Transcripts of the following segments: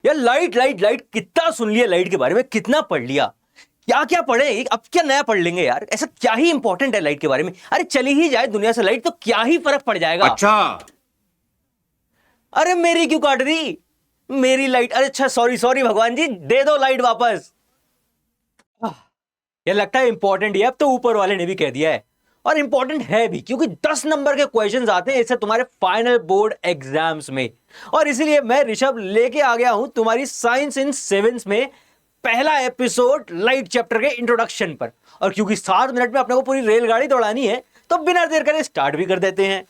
यार light light light कितना सुन लिया, लाइट के बारे में कितना पढ़ लिया, क्या क्या पढ़े, अब क्या नया पढ़ लेंगे यार। ऐसा क्या ही इंपॉर्टेंट है लाइट के बारे में? अरे चली ही जाए दुनिया से लाइट तो क्या ही फर्क पड़ जाएगा। अच्छा। अरे मेरी क्यों काट दी? मेरी लाइट, अरे अच्छा सॉरी सॉरी भगवान जी, दे दो लाइट वापस। ये लगता है इंपॉर्टेंट है, अब तो ऊपर वाले ने भी कह दिया है, और इंपॉर्टेंट है भी क्योंकि 10 नंबर के क्वेश्चंस आते हैं इससे तुम्हारे फाइनल बोर्ड एग्जाम्स में। और इसीलिए मैं ऋषभ लेके आ गया हूं तुम्हारी साइंस इन सेवेंस में पहला एपिसोड लाइट चैप्टर के इंट्रोडक्शन पर। और क्योंकि 7 मिनट में अपने को पूरी रेलगाड़ी दौड़ानी है तो बिना देर करे स्टार्ट भी कर देते हैं।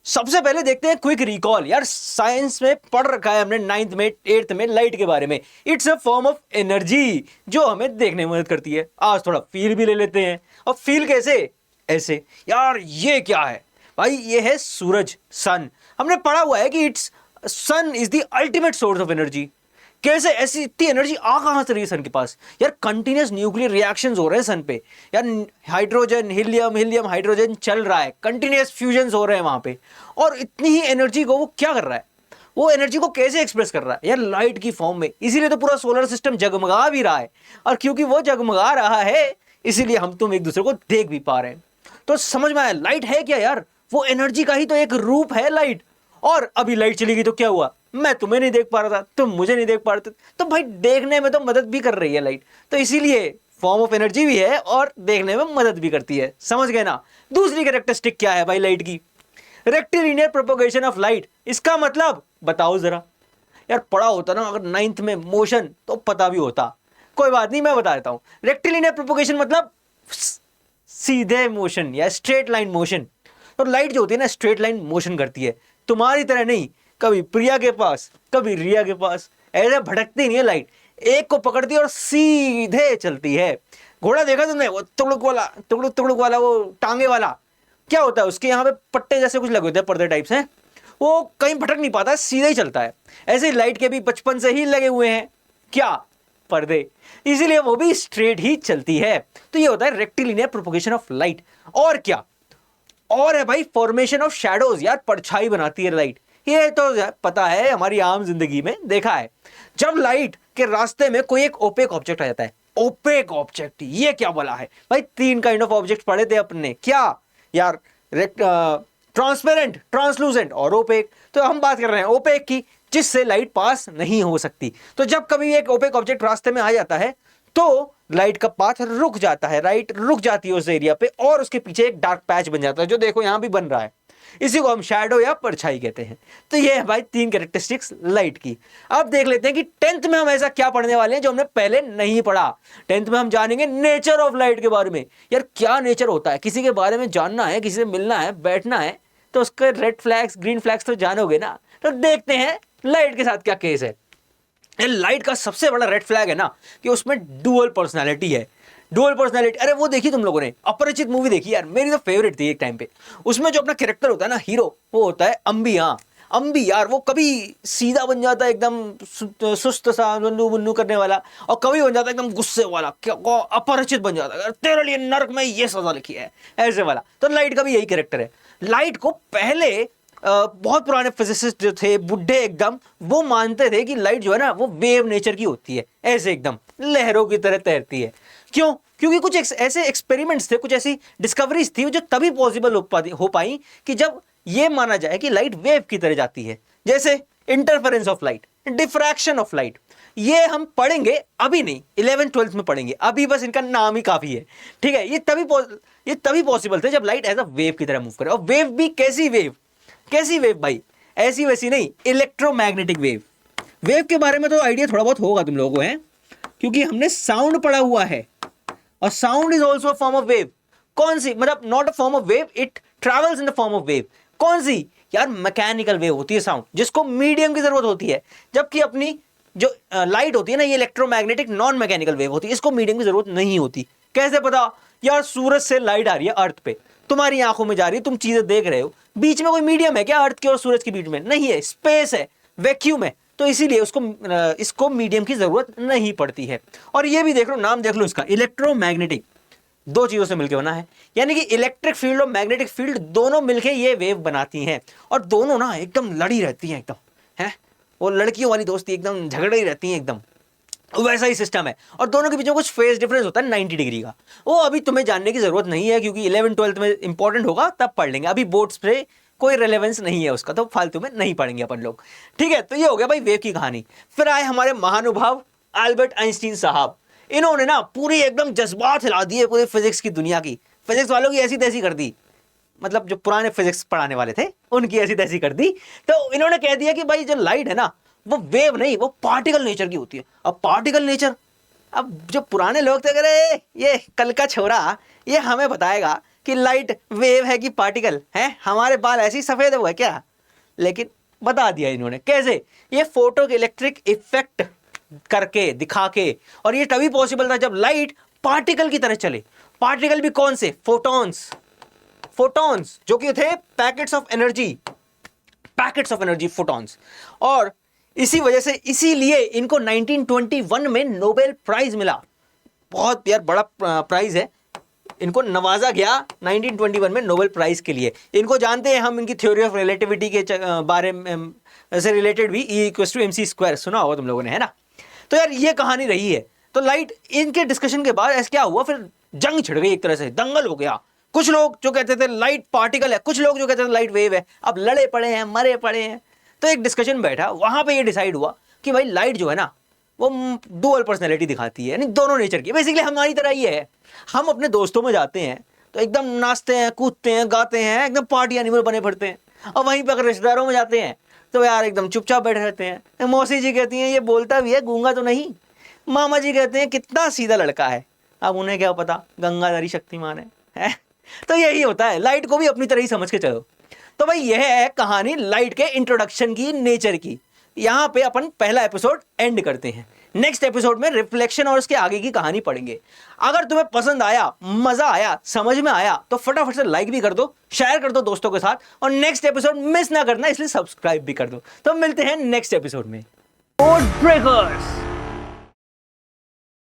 सबसे पहले देखते हैं क्विक रिकॉल। यार साइंस में पढ़ रखा है हमने 9th में 8th में लाइट के बारे में। It's a form of energy जो हमें देखने में मदद करती है। आज थोड़ा फील भी ले लेते हैं। और फील कैसे? ऐसे यार ये क्या है भाई? ये है सूरज, सन। हमने पढ़ा हुआ है कि it's sun is the ultimate source of energy. कैसे? ऐसी इतनी एनर्जी आ कहां से रही है सन के पास? यार कंटिन्यूस न्यूक्लियर रिएक्शंस हो रहे हैं सन पे। यार हाइड्रोजन हीलियम हीलियम हाइड्रोजन चल रहा है, कंटिन्यूस फ्यूजन्स हो रहे हैं वहां पे। और इतनी ही एनर्जी को वो क्या कर रहा है? वो एनर्जी को कैसे एक्सप्रेस कर रहा है? यार लाइट की फॉर्म में। इसीलिए तो पूरा सोलर सिस्टम जगमगा भी रहा है। और क्योंकि वो जगमगा रहा है इसीलिए हम तुम एक दूसरे को देख भी पा रहे हैं। तो समझ में आया लाइट है क्या यार? वो एनर्जी का ही तो एक रूप है लाइट। और अभी लाइट चली गई तो क्या हुआ? मैं तुम्हें नहीं देख पा रहा था, तुम मुझे नहीं देख पा रहे थे, तो भाई देखने में तो मदद भी कर रही है लाइट। तो इसीलिए फॉर्म ऑफ एनर्जी भी है और देखने में मदद भी करती है। समझ गए ना? दूसरी कैरेक्टरिस्टिक क्या है भाई लाइट की? Rectilinear propagation of light. इसका मतलब बताओ जरा। यार पढ़ा होता ना अगर 9th में मोशन तो पता भी होता। कोई बात नहीं, मैं बता देता हूं। रेक्टिलिनियर प्रोपोगेशन मतलब सीधे मोशन या स्ट्रेट लाइन मोशन। तो लाइट जो होती है ना स्ट्रेट लाइन मोशन करती है, तुम्हारी तरह नहीं। कभी प्रिया के पास कभी रिया के पास, ऐसे भटकती नहीं है लाइट। एक को पकड़ती है और सीधे चलती है। घोड़ा देखा तुमने? वो तुगड़ुक तुगड़ुक वाला, वो टांगे वाला, क्या होता है उसके यहाँ पे पट्टे जैसे कुछ लगे होते हैं, पर्दे टाइप्स हैं। वो कहीं भटक नहीं पाता, सीधे ही चलता है। ऐसे ही लाइट के भी बचपन से ही लगे हुए हैं क्या? पर्दे। इसीलिए वो भी स्ट्रेट ही चलती है। तो ये होता है रेक्टिलिनियर प्रोपोगेशन ऑफ लाइट। और क्या? और है भाई फॉर्मेशन ऑफ शैडोज। यार परछाई बनाती है लाइट। ये तो पता है, हमारी आम जिंदगी में देखा है। जब लाइट के रास्ते में कोई एक ओपेक ऑब्जेक्ट आ जाता है। ओपेक ऑब्जेक्ट, ये क्या बोला है भाई? 3 काइंड ऑफ ऑब्जेक्ट पढ़े थे अपने। क्या यार? ट्रांसपेरेंट, ट्रांसलूसेंट और ओपेक। तो हम बात कर रहे हैं ओपेक की, जिससे लाइट पास नहीं हो सकती। तो जब कभी एक ओपेक ऑब्जेक्ट रास्ते में आ जाता है तो लाइट का पाथ रुक जाता है, राइट रुक जाती है उस एरिया पे, और उसके पीछे एक डार्क पैच बन जाता है, जो देखो यहां भी बन रहा है। इसी को हम शैडो या परछाई कहते हैं। तो ये है भाई 3 कैरेक्टरिस्टिक्स लाइट की। अब देख लेते हैं कि 10th में हम ऐसा क्या पढ़ने वाले हैं जो हमने पहले नहीं पढ़ा। 10th में हम जानेंगे नेचर ऑफ लाइट के बारे में। यार क्या नेचर होता है? किसी के बारे में जानना है, किसी से मिलना है, बैठना है, तो उसके रेड फ्लैग्स ग्रीन फ्लैग्स तो जानोगे ना। तो देखते हैं लाइट के साथ क्या केस है। लाइट का सबसे बड़ा रेड फ्लैग है ना कि उसमें डुअल पर्सनालिटी है। डुअल पर्सनालिटी, अरे वो देखी तुम लोगों ने? अपरिचित मूवी देखी यार, मेरी तो फेवरेट थी एक टाइम पे। उसमें जो अपना कैरेक्टर होता है ना, हीरो, वो होता है अम्बी। हाँ अम्बी यार, वो कभी सीधा बन जाता है एकदम सुस्त सा मुन्नू मुन्नू करने वाला, और कभी बन जाता है एकदम गुस्से वाला, क्या अपरिचित बन जाता है, तेरे लिए नर्क में ये सजा लिखी है, ऐसे वाला। तो लाइट का भी यही कैरेक्टर है। लाइट को पहले बहुत पुराने फिजिसिस्ट जो थे, बुढ़े एकदम, वो मानते थे कि लाइट जो है ना वो वेव नेचर की होती है, ऐसे एकदम लहरों की तरह तैरती है। क्यों? क्योंकि कुछ ऐसे एक्सपेरिमेंट्स थे, कुछ ऐसी डिस्कवरीज थी जो तभी पॉसिबल हो पाई कि जब ये माना जाए कि लाइट वेव की तरह जाती है। जैसे interference of light, diffraction of light. ये हम पढ़ेंगे, अभी नहीं, 11th 12th में पढ़ेंगे, अभी बस इनका नाम ही काफी है। ठीक है? ये तभी पॉसिबल थे जब लाइट एज अ वेव की तरह मूव करे। और वेव भी कैसी वेव? कैसी वेव भाई? ऐसी वैसी नहीं, इलेक्ट्रोमैग्नेटिक वेव। वेव के बारे में तो आइडिया थोड़ा बहुत होगा तुम लोगों को, है क्योंकि हमने साउंड पढ़ा हुआ है। और sound is also form of wave. कौन सी? मतलब not a form of wave, it travels in the form of wave. कौन सी? यार मैकेनिकल वेव होती है साउंड, जिसको मीडियम की जरूरत होती है। जबकि अपनी जो लाइट होती है ना, ये इलेक्ट्रोमैग्नेटिक नॉन मैकेनिकल वेव होती है, इसको मीडियम की जरूरत नहीं होती। कैसे पता? यार सूरज से लाइट आ रही है अर्थ पे, तुम्हारी आंखों में जा रही है, तुम चीजें देख रहे हो, बीच में कोई मीडियम है क्या अर्थ के और सूरज के बीच में? नहीं है, स्पेस है, वैक्यूम है। तो इसीलिए इसको मीडियम की जरूरत नहीं पड़ती है। और ये भी देख लो, नाम देख लो इसका, इलेक्ट्रोमैग्नेटिक। 2 चीजों से मिलकर बना है, यानी कि इलेक्ट्रिक फील्ड और मैग्नेटिक फील्ड दोनों मिलकर ये वेव बनाती हैं। और दोनों ना एकदम लड़ी रहती हैं एकदम, है वो लड़कियों वाली दोस्ती एकदम झगड़े ही रहती हैं एकदम, वैसा ही सिस्टम है। और दोनों के बीच में कुछ फेज डिफरेंस होता है 90 डिग्री का। वो अभी तुम्हें जानने की जरूरत नहीं है, क्योंकि 11th-12th में इंपॉर्टेंट होगा तब पढ़ लेंगे, अभी बोर्ड्स पे कोई रेलेवेंस नहीं है उसका, तो फालतू में नहीं पढ़ेंगे अपन लोग। ठीक है, तो ये हो गया भाई वेव की कहानी। फिर आए हमारे महानुभाव अल्बर्ट आइंस्टीन साहब। इन्होंने ना पूरी एकदम जज्बात हिला दिए पूरे फिजिक्स की दुनिया की, फिजिक्स वालों की ऐसी तैसी कर दी, मतलब जो पुराने फिजिक्स पढ़ाने वाले थे उनकी ऐसी तैसी कर दी। तो इन्होंने कह दिया कि भाई जो लाइट है ना वो वेव नहीं, वो पार्टिकल नेचर की होती है। अब पार्टिकल नेचर, अब जो पुराने लोग थे, अरे ये कल का छोरा ये हमें बताएगा कि लाइट वेव है कि पार्टिकल है, हमारे बाल ऐसे ही सफेद हुए क्या। लेकिन बता दिया इन्होंने कैसे, ये फोटो इलेक्ट्रिक इफेक्ट करके दिखा के। और ये तभी पॉसिबल था जब लाइट पार्टिकल की तरह चले। पार्टिकल भी कौन से, फोटॉन्स, फोटॉन्स जो कि थे पैकेट्स ऑफ एनर्जी, फोटॉन्स। और इसी वजह से, इसीलिए इनको 1921 में नोबेल प्राइज मिला। बहुत यार बड़ा प्राइज है, इनको नवाजा गया 1921 में नोबेल प्राइज के लिए। इनको जानते हैं हम, इनकी थ्योरी ऑफ रिलेटिविटी के बारे में से रिलेटेड भी, E=mc² सुना होगा तुम लोगों ने, है ना। तो यार ये कहानी रही है। तो लाइट, इनके डिस्कशन के बाद ऐसा क्या हुआ, फिर जंग छिड़ गई, एक तरह से दंगल हो गया। कुछ लोग जो कहते थे लाइट पार्टिकल है, कुछ लोग जो कहते थे लाइट वेव है। अब लड़े पड़े हैं, मरे पड़े हैं। तो एक डिस्कशन बैठा, वहां पे ये डिसाइड हुआ कि भाई लाइट जो है ना वो डुअल पर्सनैलिटी दिखाती है, यानी दोनों नेचर की। बेसिकली हमारी तरह ही है, हम अपने दोस्तों में जाते हैं तो एकदम नाचते हैं, कूदते हैं, गाते हैं, एकदम पार्टी एनिमल बने पड़ते हैं। और वहीं पर अगर रिश्तेदारों में जाते हैं तो यार एकदम चुपचाप बैठे रहते हैं। मौसी जी कहती हैं ये बोलता भी है, गूंगा तो नहीं। मामा जी कहते हैं कितना सीधा लड़का है। अब उन्हें क्या पता गंगाधरी शक्तिमान है? तो यही होता है, लाइट को भी अपनी तरह ही समझ के चलो। तो भाई यह है कहानी लाइट के इंट्रोडक्शन की, नेचर की। यहां पे अपन पहला एपिसोड एंड करते हैं। नेक्स्ट एपिसोड में रिफ्लेक्शन और उसके आगे की कहानी पढ़ेंगे। अगर तुम्हें पसंद आया, मजा आया, समझ में आया तो फटाफट से लाइक भी कर दो, शेयर कर दो दोस्तों के साथ, और नेक्स्ट एपिसोड मिस ना करना, इसलिए सब्सक्राइब भी कर दो। तो मिलते हैं नेक्स्ट एपिसोड में। Code breakers.